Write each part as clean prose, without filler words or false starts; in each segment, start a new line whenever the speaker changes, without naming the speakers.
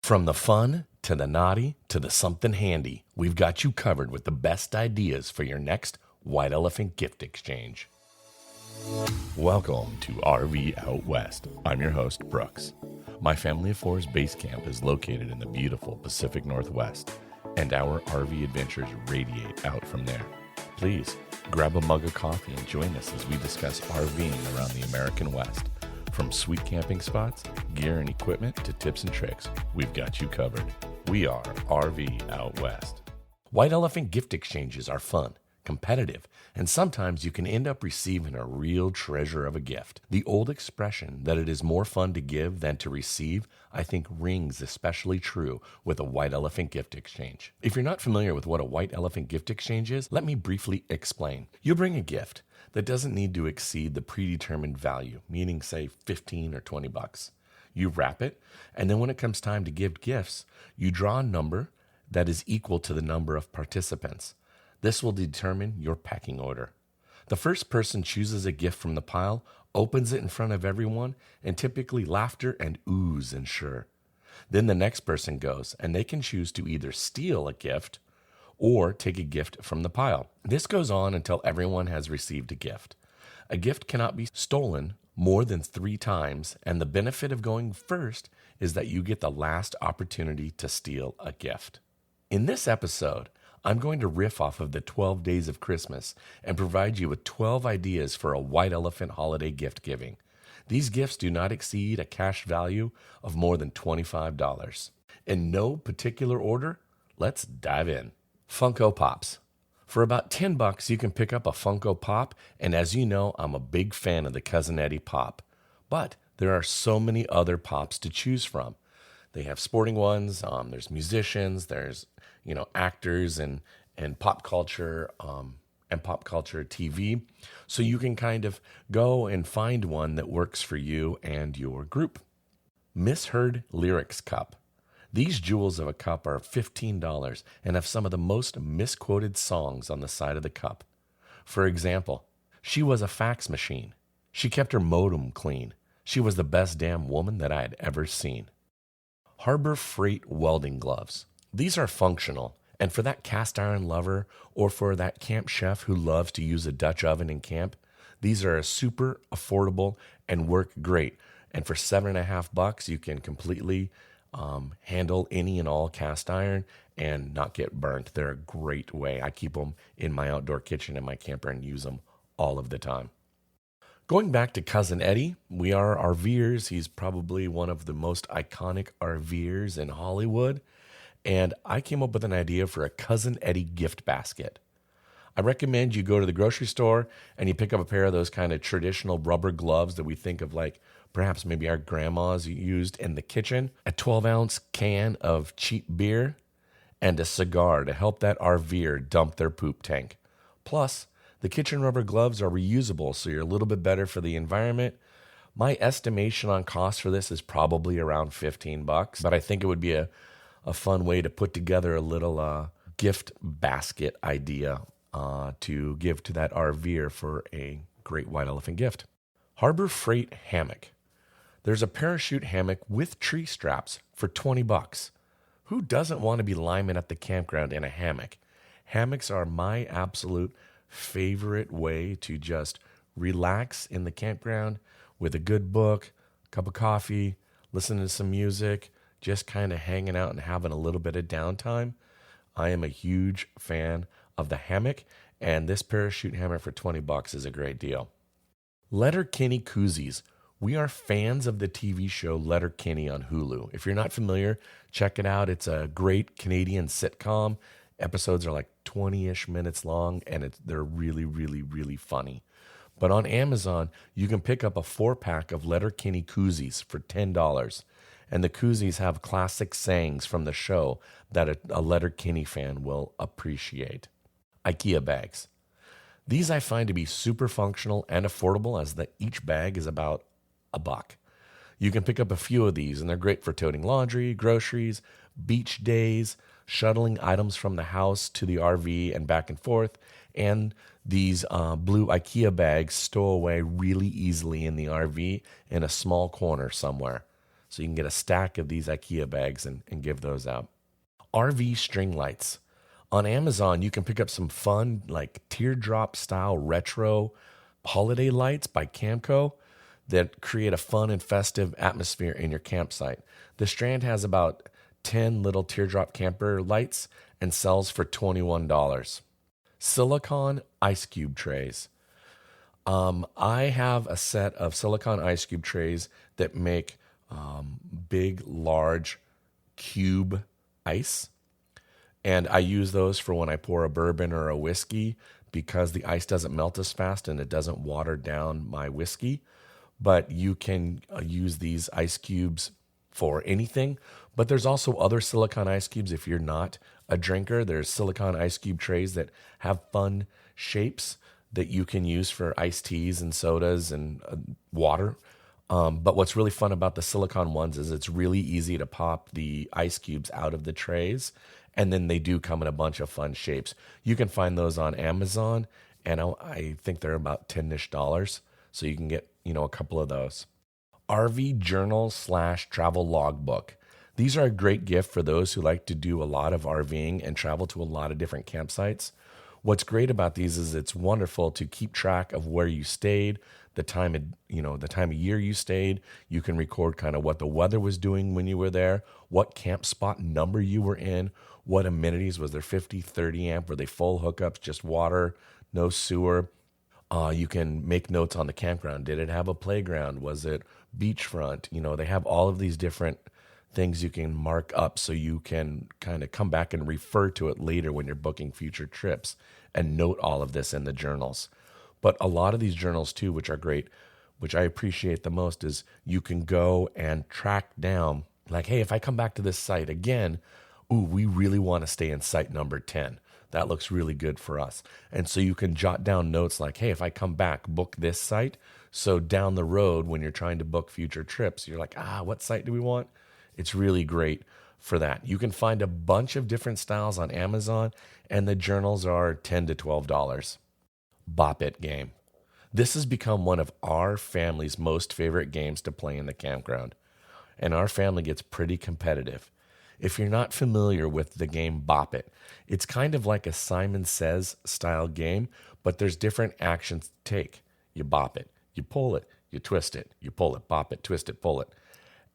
From the fun to the naughty to the something handy, we've got you covered with the best ideas for your next White Elephant gift exchange. Welcome to RV Out West. I'm your host, Brooks. My Family of Four's base camp is located in the beautiful Pacific Northwest, and our RV adventures radiate out from there. Please grab a mug of coffee and join us as we discuss RVing around the American West. From sweet camping spots, gear and equipment, to tips and tricks, we've got you covered. We are RV Out West. White Elephant gift exchanges are fun, competitive, and sometimes you can end up receiving a real treasure of a gift. The old expression that it is more fun to give than to receive, I think rings especially true with a White Elephant gift exchange. If you're not familiar with what a White Elephant gift exchange is, let me briefly explain. You bring a gift that doesn't need to exceed the predetermined value, meaning say 15 or 20 bucks. You wrap it, and then when it comes time to give gifts, you draw a number that is equal to the number of participants. This will determine your packing order. The first person chooses a gift from the pile, opens it in front of everyone, and typically laughter and oohs ensure. Then the next person goes, and they can choose to either steal a gift or take a gift from the pile. This goes on until everyone has received a gift. A gift cannot be stolen more than 3 times, and the benefit of going first is that you get the last opportunity to steal a gift. In this episode, I'm going to riff off of the 12 days of Christmas and provide you with 12 ideas for a White Elephant holiday gift giving. These gifts do not exceed a cash value of more than $25. In no particular order, let's dive in. Funko Pops. For about $10, you can pick up a Funko Pop, and as you know, I'm a big fan of the Cousin Eddie Pop. But there are so many other Pops to choose from. They have sporting ones, there's musicians, there's actors and pop culture and pop culture TV. So you can kind of go and find one that works for you and your group. Misheard Lyrics Cup. These jewels of a cup are $15 and have some of the most misquoted songs on the side of the cup. For example, she was a fax machine. She kept her modem clean. She was the best damn woman that I had ever seen. Harbor Freight welding gloves. These are functional, and for that cast iron lover or for that camp chef who loves to use a Dutch oven in camp, these are super affordable and work great. And for $7.50, you can completely handle any and all cast iron and not get burnt. They're a great way. I keep them in my outdoor kitchen in my camper and use them all of the time. Going back to Cousin Eddie, we are RVers. He's probably one of the most iconic RVers in Hollywood. And I came up with an idea for a Cousin Eddie gift basket. I recommend you go to the grocery store and you pick up a pair of those kind of traditional rubber gloves that we think of like perhaps maybe our grandmas used in the kitchen, a 12-ounce can of cheap beer, and a cigar to help that RVer dump their poop tank. Plus, the kitchen rubber gloves are reusable, so you're a little bit better for the environment. My estimation on cost for this is probably around $15, but I think it would be a fun way to put together a little gift basket idea to give to that RVer for a great White Elephant gift. Harbor Freight hammock. There's a parachute hammock with tree straps for $20. Who doesn't want to be liming at the campground in a hammock? Hammocks are my absolute favorite way to just relax in the campground with a good book, cup of coffee, listening to some music, just kind of hanging out and having a little bit of downtime. I am a huge fan of the hammock, and this parachute hammock for $20 is a great deal. Letterkenny koozies. We are fans of the TV show Letterkenny on Hulu. If you're not familiar, check it out. It's a great Canadian sitcom. Episodes are like 20-ish minutes long, and they're really, really, really funny. But on Amazon, you can pick up a 4-pack of Letterkenny koozies for $10. And the koozies have classic sayings from the show that a Letterkenny fan will appreciate. IKEA bags. These I find to be super functional and affordable, as each bag is about $1. You can pick up a few of these, and they're great for toting laundry, groceries, beach days, shuttling items from the house to the RV and back and forth. And these blue IKEA bags stow away really easily in the RV in a small corner somewhere. So you can get a stack of these IKEA bags and give those out. RV string lights. On Amazon, you can pick up some fun, like teardrop style retro holiday lights by Camco that create a fun and festive atmosphere in your campsite. The Strand has about 10 little teardrop camper lights and sells for $21. Silicone ice cube trays. I have a set of silicone ice cube trays that make big, large cube ice. And I use those for when I pour a bourbon or a whiskey because the ice doesn't melt as fast and it doesn't water down my whiskey. But you can use these ice cubes for anything. But there's also other silicone ice cubes if you're not a drinker. There's silicone ice cube trays that have fun shapes that you can use for iced teas and sodas and water. But what's really fun about the silicone ones is it's really easy to pop the ice cubes out of the trays. And then they do come in a bunch of fun shapes. You can find those on Amazon, and I think they're about $10-ish. So you can get, a couple of those. RV journal / travel logbook. These are a great gift for those who like to do a lot of RVing and travel to a lot of different campsites. What's great about these is it's wonderful to keep track of where you stayed, the time of year you stayed. You can record kind of what the weather was doing when you were there, what camp spot number you were in, what amenities. Was there 50, 30 amp? Were they full hookups, just water, no sewer? You can make notes on the campground. Did it have a playground? Was it beachfront? They have all of these different things you can mark up so you can kind of come back and refer to it later when you're booking future trips and note all of this in the journals. But a lot of these journals too, which are great, which I appreciate the most, is you can go and track down like, hey, if I come back to this site again, we really want to stay in site number 10. That looks really good for us. And so you can jot down notes like, hey, if I come back, book this site. So down the road, when you're trying to book future trips, you're like, what site do we want? It's really great for that. You can find a bunch of different styles on Amazon, and the journals are $10 to $12. Bop It game. This has become one of our family's most favorite games to play in the campground. And our family gets pretty competitive. If you're not familiar with the game Bop It, it's kind of like a Simon Says style game, but there's different actions to take. You bop it, you pull it, you twist it, you pull it, bop it, twist it, pull it.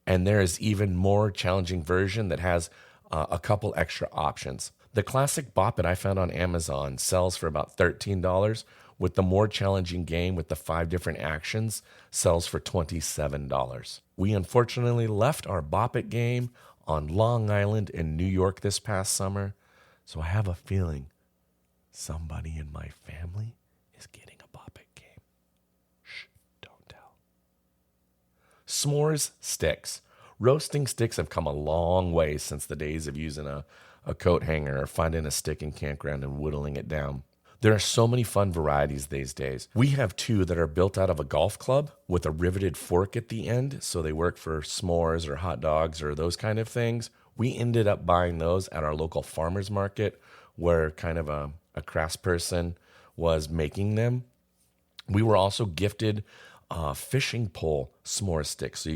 And there is even more challenging version that has a couple extra options. The classic Bop It I found on Amazon sells for about $13, with the more challenging game with the 5 different actions sells for $27. We unfortunately left our Bop It game on Long Island in New York this past summer, so I have a feeling somebody in my family is getting a Bop It game. Shh, don't tell. S'mores sticks. Roasting sticks have come a long way since the days of using a coat hanger or finding a stick in campground and whittling it down. There are so many fun varieties these days. We have 2 that are built out of a golf club with a riveted fork at the end, so they work for s'mores or hot dogs or those kind of things. We ended up buying those at our local farmer's market where kind of a craftsperson was making them. We were also gifted a fishing pole s'more stick. So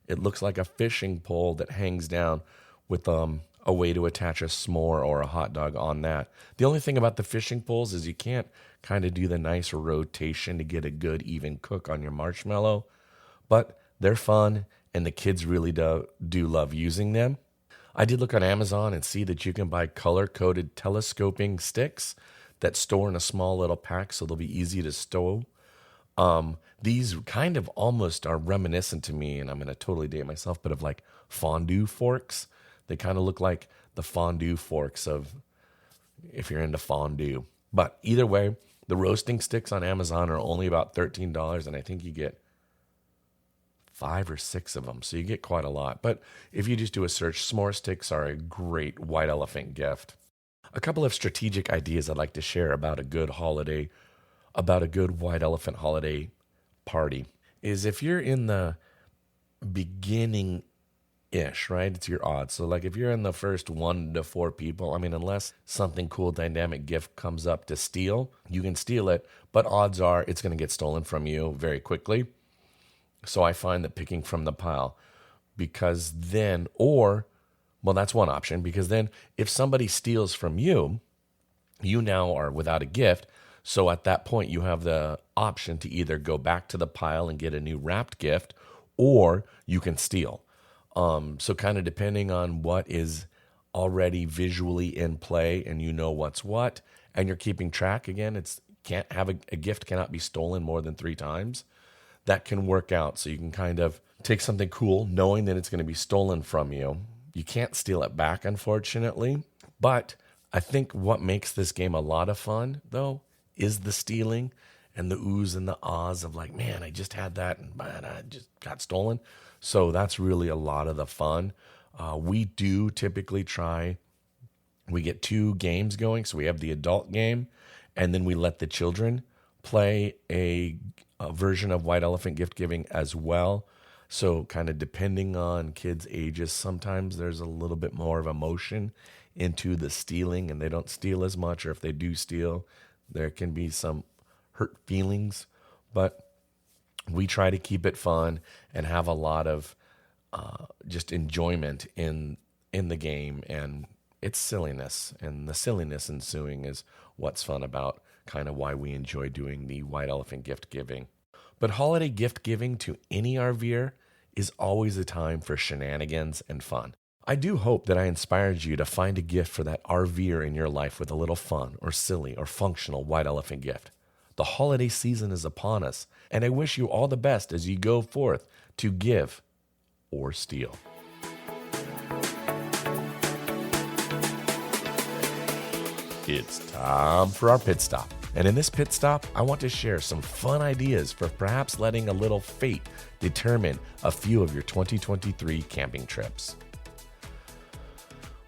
it looks like a fishing pole that hangs down with a way to attach a s'more or a hot dog on that. The only thing about the fishing poles is you can't kind of do the nice rotation to get a good even cook on your marshmallow, but they're fun and the kids really do love using them. I did look on Amazon and see that you can buy color-coded telescoping sticks that store in a small little pack so they'll be easy to stow. These kind of almost are reminiscent to me, and I'm going to totally date myself, but of like fondue forks. They kind of look like the fondue forks of if you're into fondue. But either way, the roasting sticks on Amazon are only about $13, and I think you get 5 or 6 of them. So you get quite a lot. But if you just do a search, s'more sticks are a great white elephant gift. A couple of strategic ideas I'd like to share about a good white elephant holiday party is if you're in the beginning-ish, right? It's your odds. So like if you're in the first 1 to 4 people, unless something cool, dynamic gift comes up to steal, you can steal it, but odds are it's going to get stolen from you very quickly. So I find that picking from the pile, because then, well, that's one option, because then if somebody steals from you, you now are without a gift. So at that point, you have the option to either go back to the pile and get a new wrapped gift, or you can steal. So kind of depending on what is already visually in play and you know what's what, and you're keeping track, again, it's can't have a gift cannot be stolen more than 3 times. That can work out. So you can kind of take something cool knowing that it's going to be stolen from you. You can't steal it back, unfortunately. But I think what makes this game a lot of fun, though, is the stealing and the oohs and the ahs of like, man, I just had that and man, I just got stolen. So that's really a lot of the fun. We do typically we get 2 games going. So we have the adult game, and then we let the children play a version of White Elephant gift giving as well. So kind of depending on kids' ages, sometimes there's a little bit more of emotion into the stealing and they don't steal as much, or if they do steal, there can be some hurt feelings. But we try to keep it fun and have a lot of just enjoyment in the game, and it's silliness, and the silliness ensuing is what's fun about kind of why we enjoy doing the White Elephant gift giving. But holiday gift giving to any RVer is always a time for shenanigans and fun. I do hope that I inspired you to find a gift for that RVer in your life with a little fun or silly or functional White Elephant gift. The holiday season is upon us, and I wish you all the best as you go forth to give or steal. It's time for our pit stop. And in this pit stop, I want to share some fun ideas for perhaps letting a little fate determine a few of your 2023 camping trips.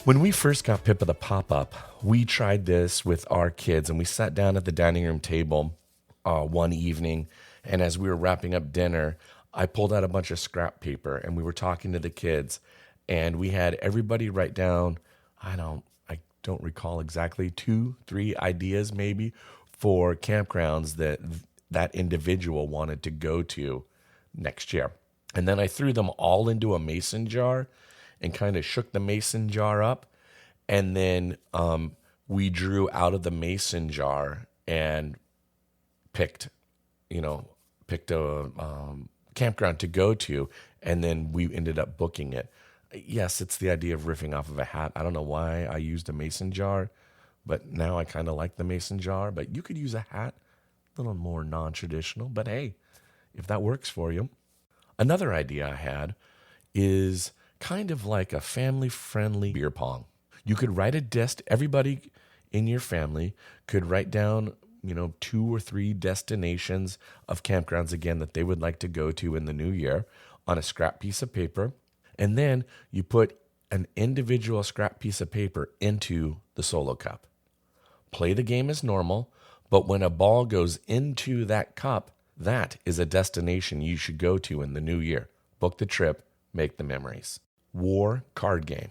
When we first got Pippa the Pop-Up, we tried this with our kids, and we sat down at the dining room table one evening, and as we were wrapping up dinner, I pulled out a bunch of scrap paper, and we were talking to the kids, and we had everybody write down, I don't recall exactly, 2-3 ideas maybe for campgrounds that individual wanted to go to next year. And then I threw them all into a mason jar and kind of shook the mason jar up. And then we drew out of the mason jar and picked a campground to go to. And then we ended up booking it. Yes, it's the idea of riffing off of a hat. I don't know why I used a mason jar, but now I kind of like the mason jar. But you could use a hat, a little more non-traditional. But hey, if that works for you. Another idea I had is kind of like a family-friendly beer pong. You could write everybody in your family could write down, 2 or 3 destinations of campgrounds, again, that they would like to go to in the new year on a scrap piece of paper. And then you put an individual scrap piece of paper into the solo cup. Play the game as normal, but when a ball goes into that cup, that is a destination you should go to in the new year. Book the trip, make the memories. War card game.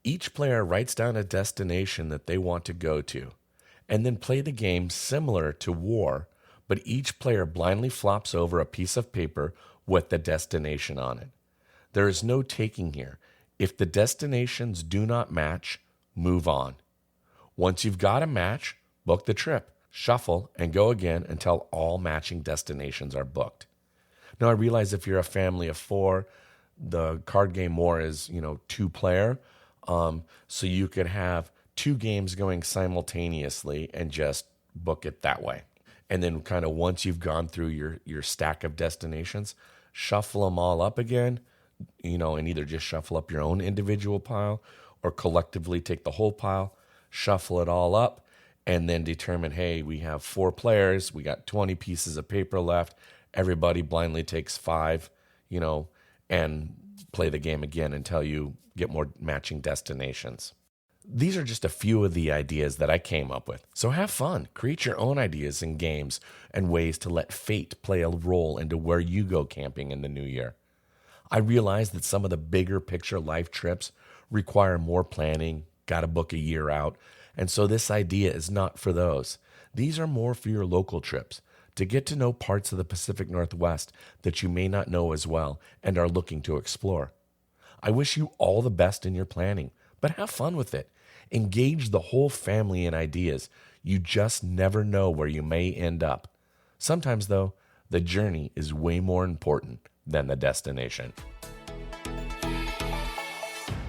Each player writes down a destination that they want to go to, and then play the game similar to War, but each player blindly flops over a piece of paper with the destination on it. There is no taking here. If the destinations do not match, move on. Once you've got a match, book the trip, shuffle, and go again until all matching destinations are booked. Now, I realize if you're a family of 4, the card game War is, 2-player. So you could have 2 games going simultaneously and just book it that way. And then kind of once you've gone through your stack of destinations, shuffle them all up again, and either just shuffle up your own individual pile or collectively take the whole pile, shuffle it all up, and then determine, hey, we have 4 players, we got 20 pieces of paper left, everybody blindly takes 5, and play the game again until you get more matching destinations. These are just a few of the ideas that I came up with. So have fun. Create your own ideas and games and ways to let fate play a role into where you go camping in the new year. I realize that some of the bigger picture life trips require more planning, got to book a year out, and so this idea is not for those. These are more for your local trips, to get to know parts of the Pacific Northwest that you may not know as well and are looking to explore. I wish you all the best in your planning, but have fun with it. Engage the whole family in ideas. You just never know where you may end up. Sometimes, though, the journey is way more important than the destination.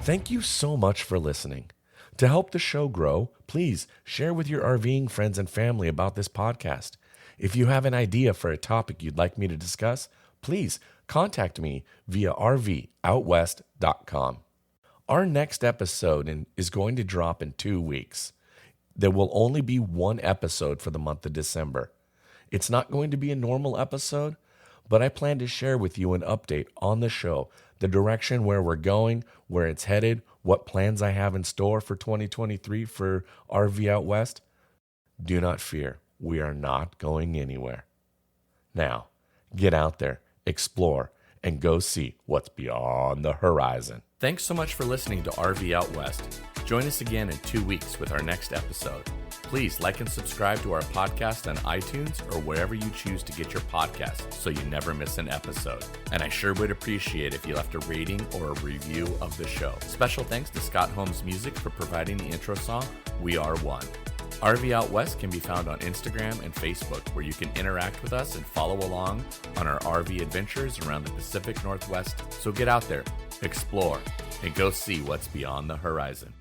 Thank you so much for listening. To help the show grow, please share with your RVing friends and family about this podcast. If you have an idea for a topic you'd like me to discuss, please contact me via rvoutwest.com. Our next episode is going to drop in 2 weeks. There will only be one episode for the month of December. It's not going to be a normal episode, but I plan to share with you an update on the show, the direction where we're going, where it's headed, what plans I have in store for 2023 for RV Out West. Do not fear, we are not going anywhere. Now, get out there, explore, and go see what's beyond the horizon. Thanks so much for listening to RV Out West. Join us again in 2 weeks with our next episode. Please like and subscribe to our podcast on iTunes or wherever you choose to get your podcasts so you never miss an episode. And I sure would appreciate if you left a rating or a review of the show. Special thanks to Scott Holmes Music for providing the intro song, We Are One. RV Out West can be found on Instagram and Facebook, where you can interact with us and follow along on our RV adventures around the Pacific Northwest. So get out there, explore, and go see what's beyond the horizon.